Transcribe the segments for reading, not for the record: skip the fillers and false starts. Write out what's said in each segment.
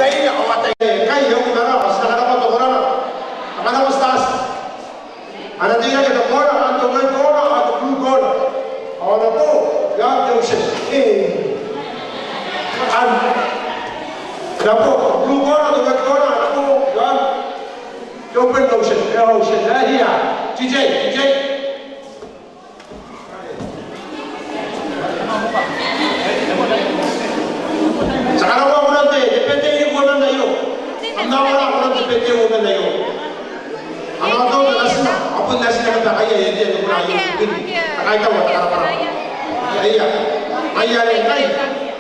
daí o até kai eu na hasta na pa to na ana mo stars ana diga que to gora anto vai gora ato blue gora ona po ya de ushe an na po blue gora to vai gora po ya open ocean لا هي DJ sekarang mau nanti DPT ini bukan nanti yo anda orang nanti DPT bukan nanti yo anda tahu nasibnya apa nasibnya kita kaya ya dia bukan ayo begini kaya tahu apa ayah ni kaya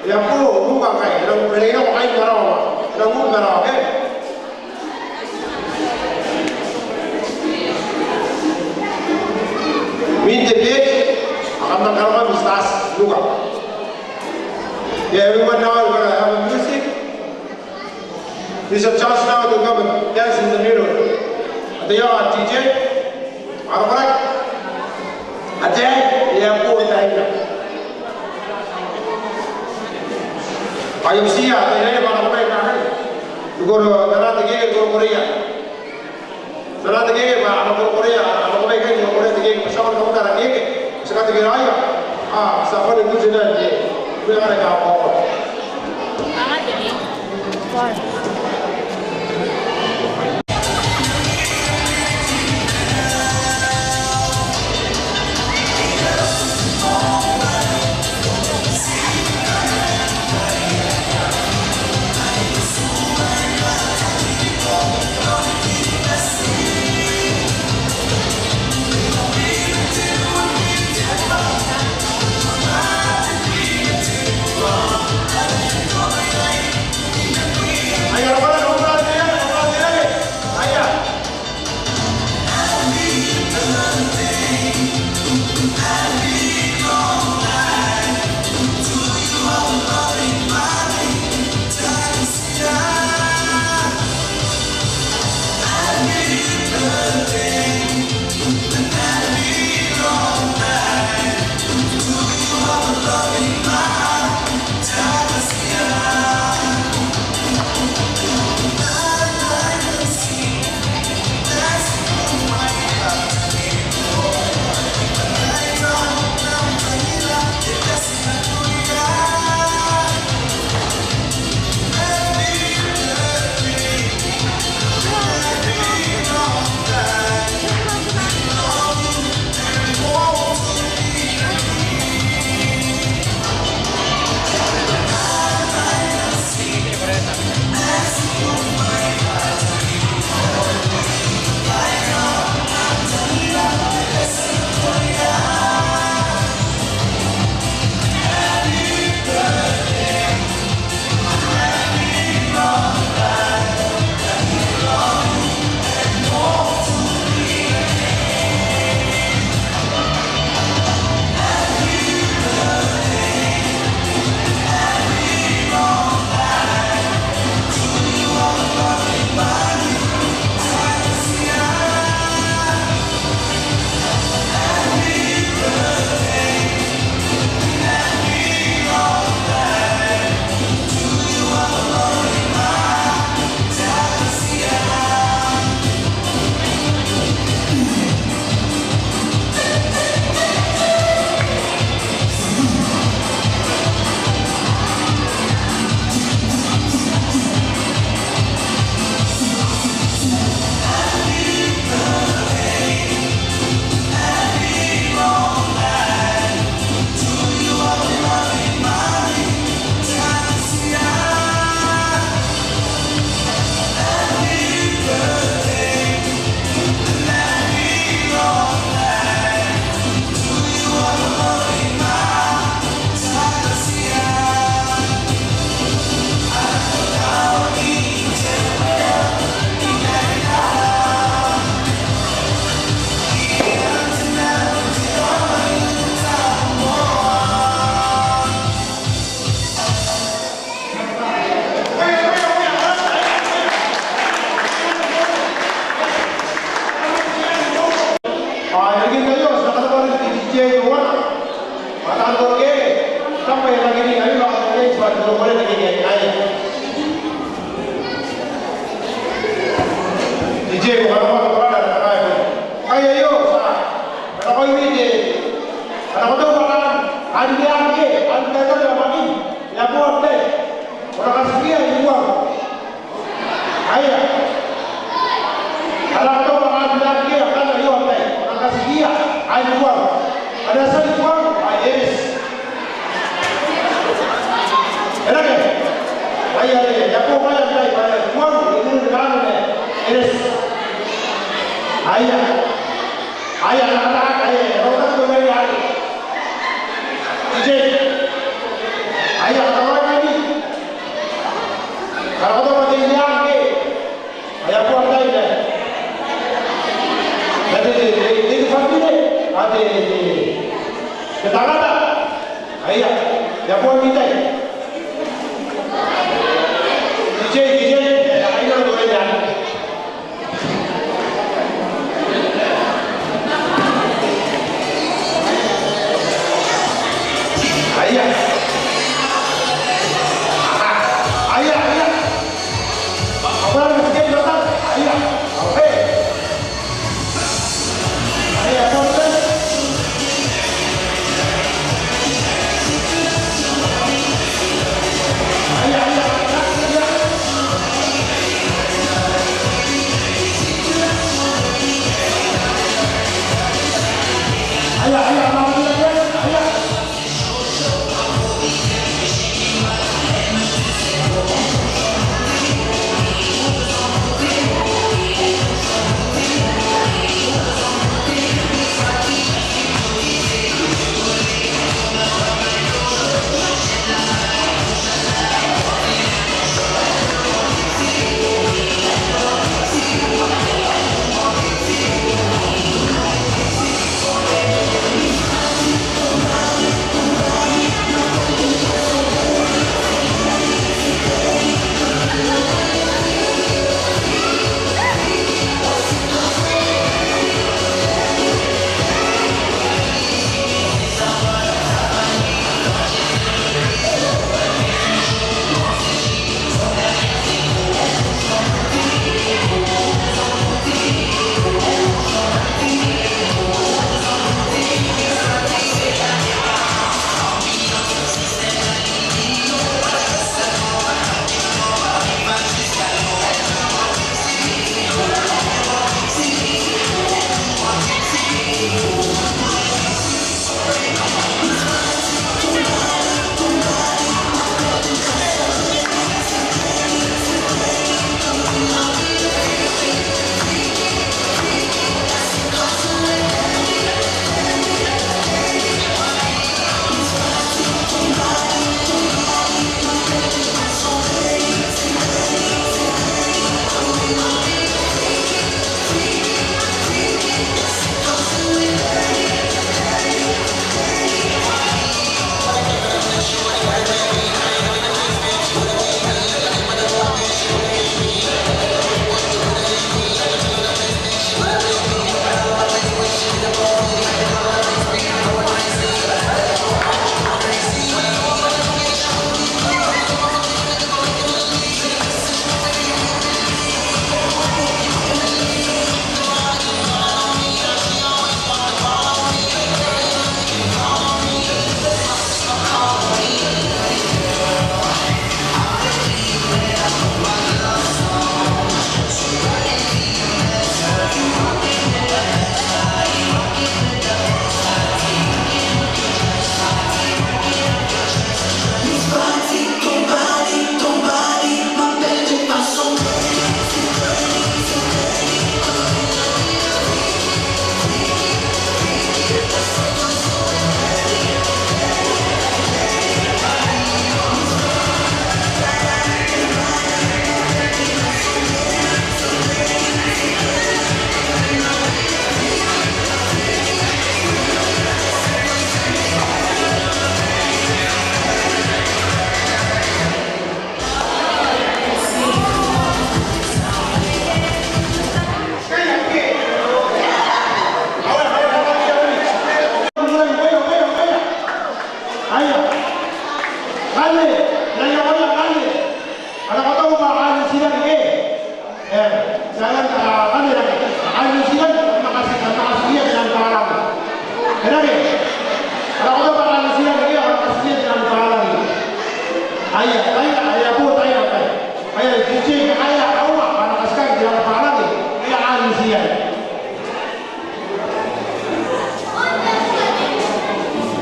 ya po bukan kaya orang beli orang kaya marah orang mungkin marah Min the big, I'm not going to start look up. Yeah, everyone now is going to have music. There's a chance now to come and dance in the middle. They are DJ. Alright. Attack. Yeah, poor time. I am see ya. They are going to play now. You go to the gig, go to Korea. The gig, I'm going to Korea. Pesawat kamu darah ini, sekarang tiga raya. Safari itu sudah di, kita ada apa? Mana jadi? ayah anak-anak, ayah, orang tu lagi ayah. DJ, ayah orang lagi. Kalau tu macam ni lagi, ayah buat lagi deh. Jadi itu pasti deh. Ada ketangga, ayah, ayah buat ni deh. DJ, ayah tu lagi ayah.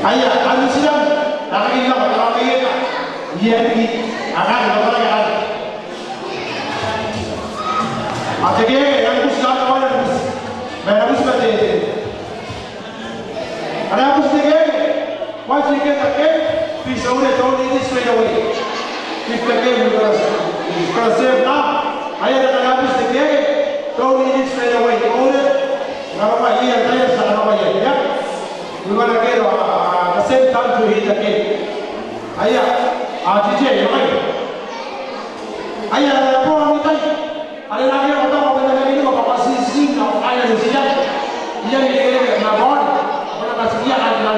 Ayah, kami siang, nakakita ko, nakakita. Yeti, akan, nakakita. At sige, ang gusto natin ko, And happens again. Once you get the game, please own it, don't leave it straight away. Keep the game, you're gonna save now. I had an happens again, don't leave it straight away. Own it. We're gonna get the same time to hit the game. DJ, ada lagi orang orang ini mau kapasitas nak ayah di sini, dia ni nak bond, orang kasih dia ada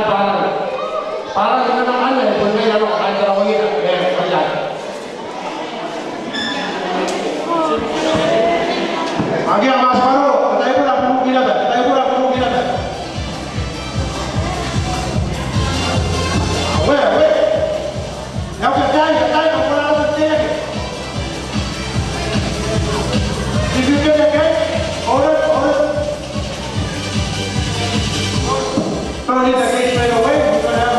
parang itu nak ayah, pun dia nak ayah orang ini, ayah. Lagi yang mas baru, kita ibu nak perlu kita dah. Weh, yang kedai nak bola tu dia. If you get a game, order. Don't need the game straight away. You're gonna have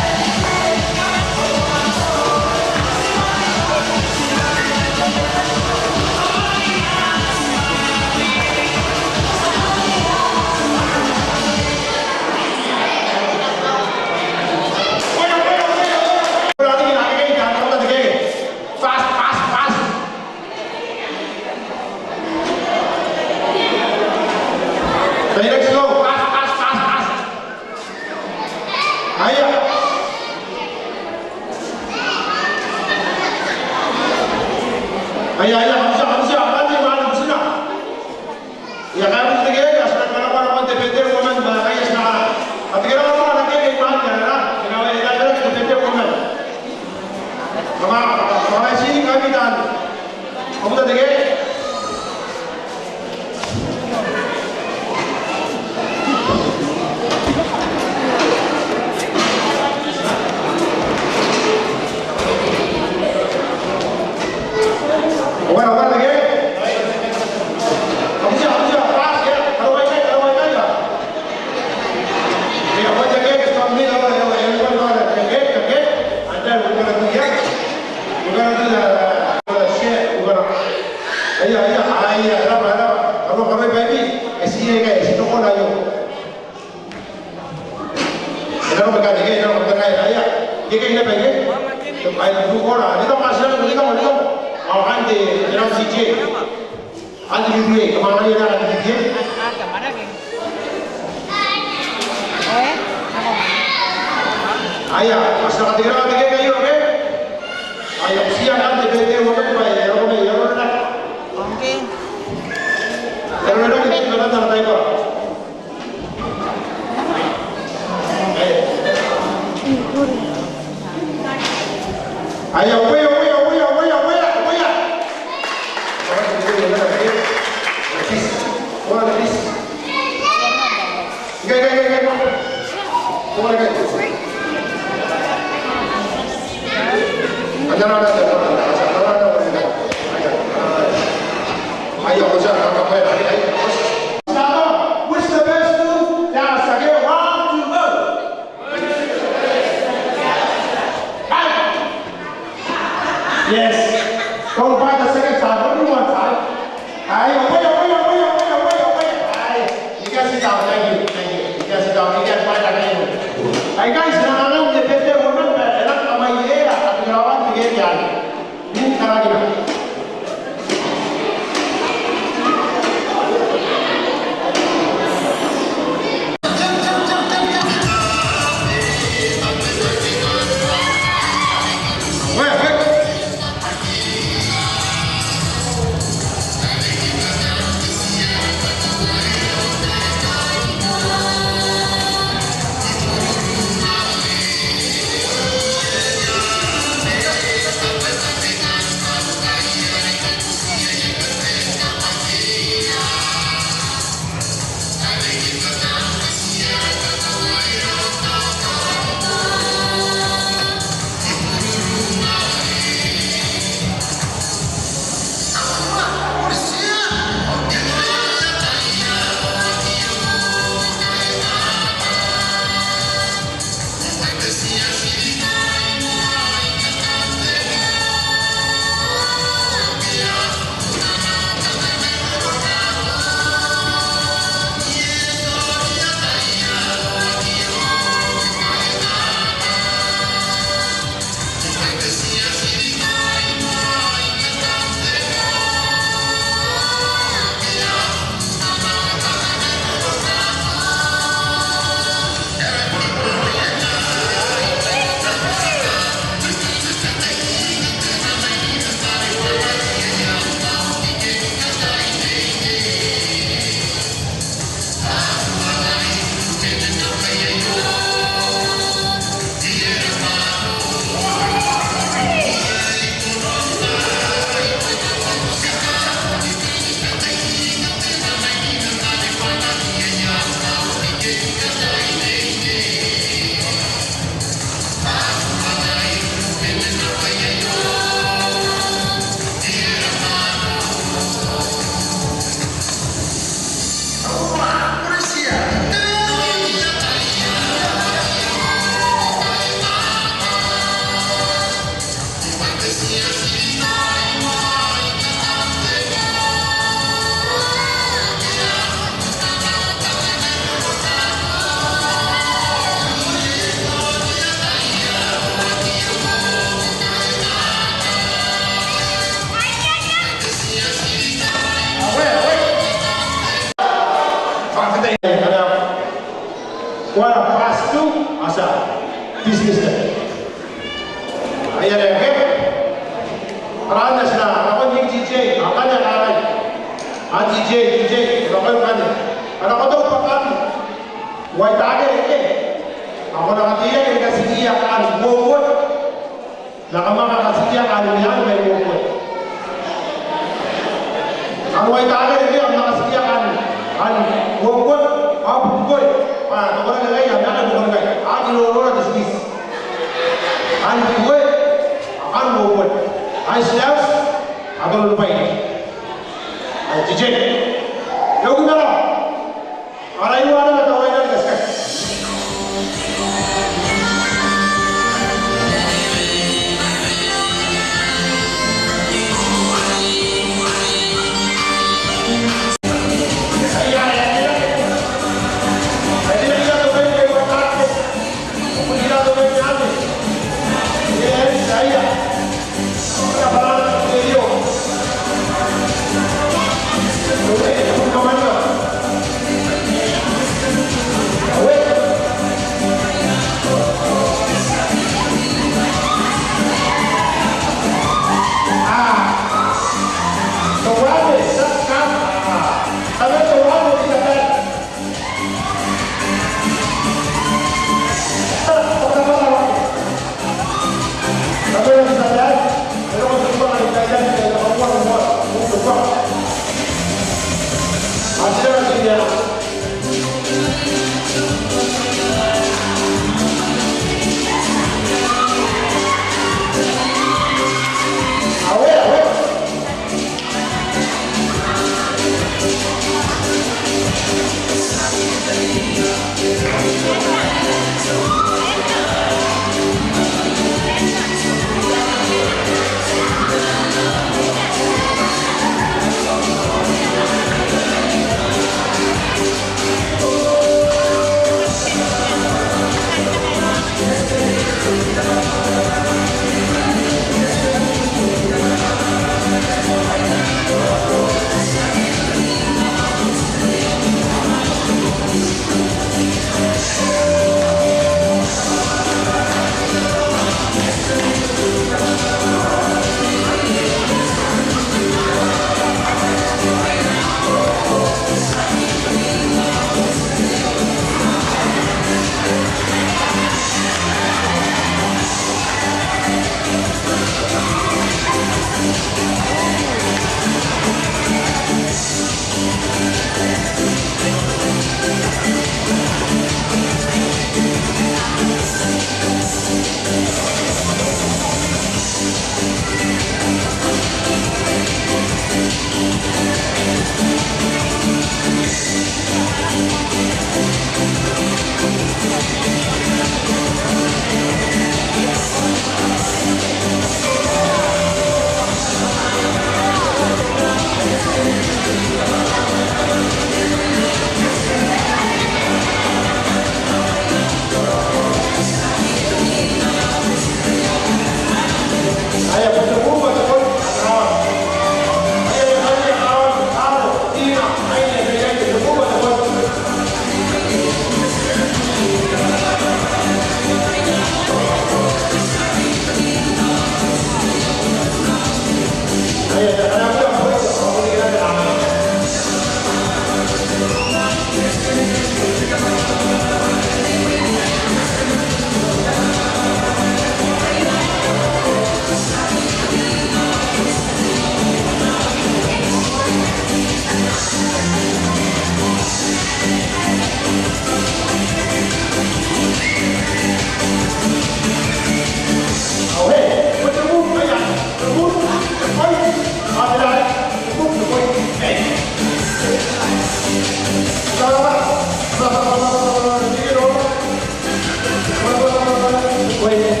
Thank you.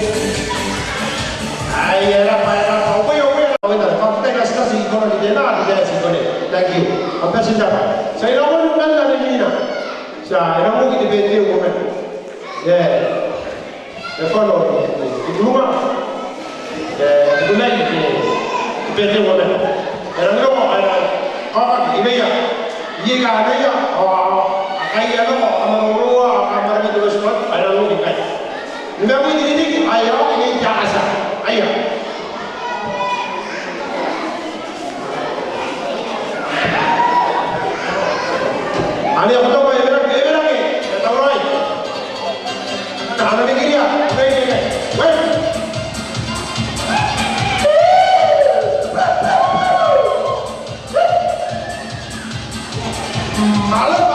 Apa senjata? Saya lawan bukan dari Mina. Saya lawan kita beti woman. Yeah. The follow. Itu rumah. Itu lagi beti woman. Orang itu ada orang ini ya. Ia ada ya. Kaya ada orang orang kamar itu semua. Ada orang ini. Namun ini ayah ini jasa. Ayah. Ani aku tahu yang berapa ni, tahu lagi. Nah, ada begini ya, begini. Wait. Malu.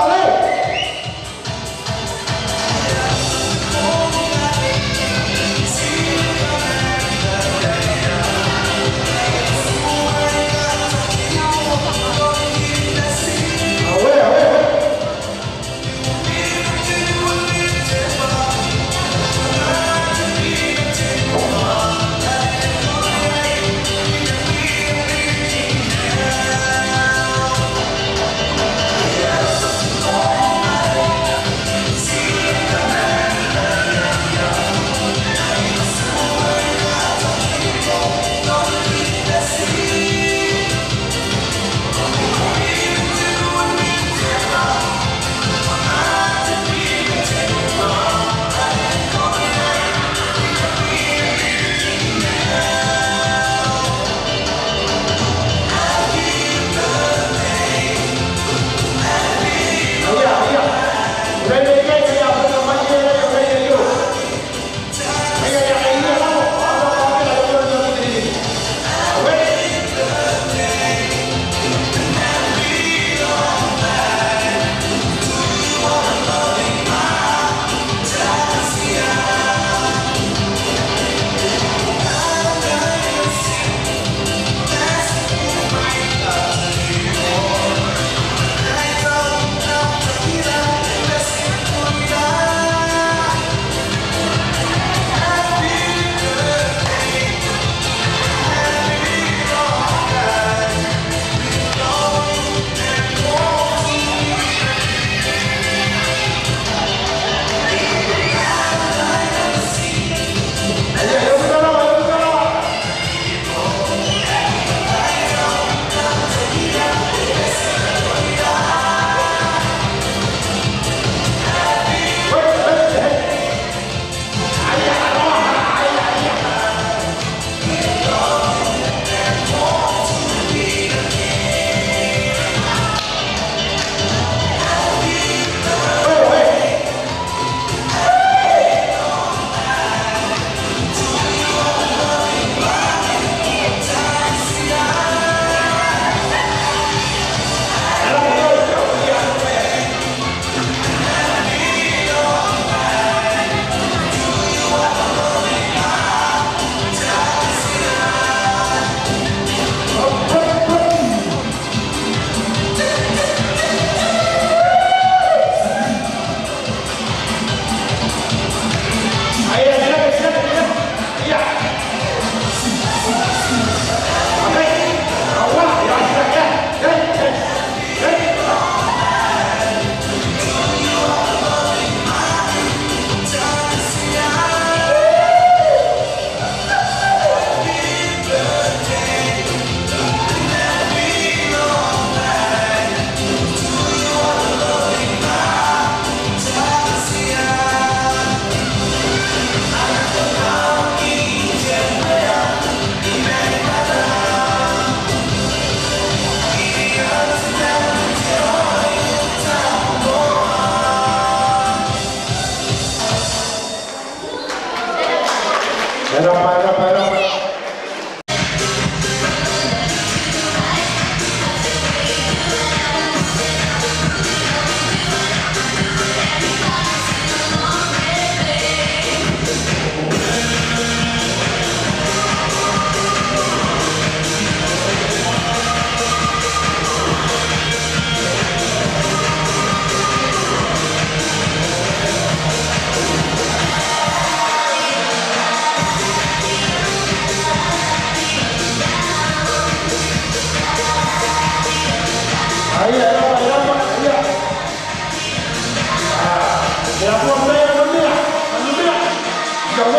Jauh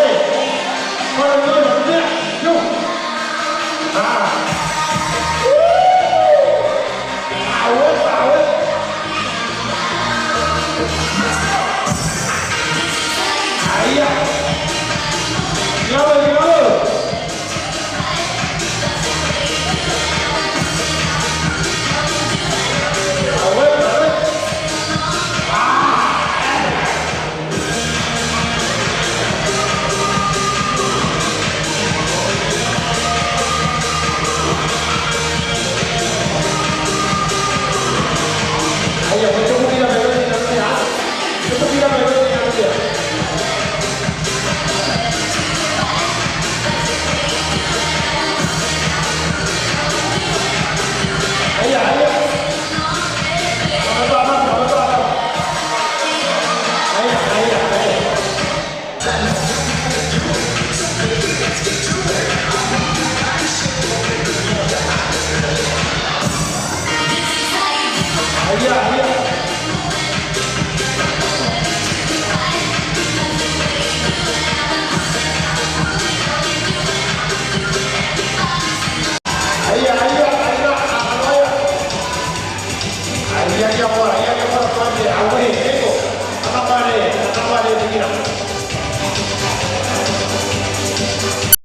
Kalau dia yuk. Ah. Awet. Ayah. Gimana? Ayah, macam ni dah berani nanti ya. Macam ni dah berani nanti ya. Ayah. Apa? Ayah. Ayah. Ayah, apa? Tuan dia. Awak ni, tengok. Apa dia? Dia kira.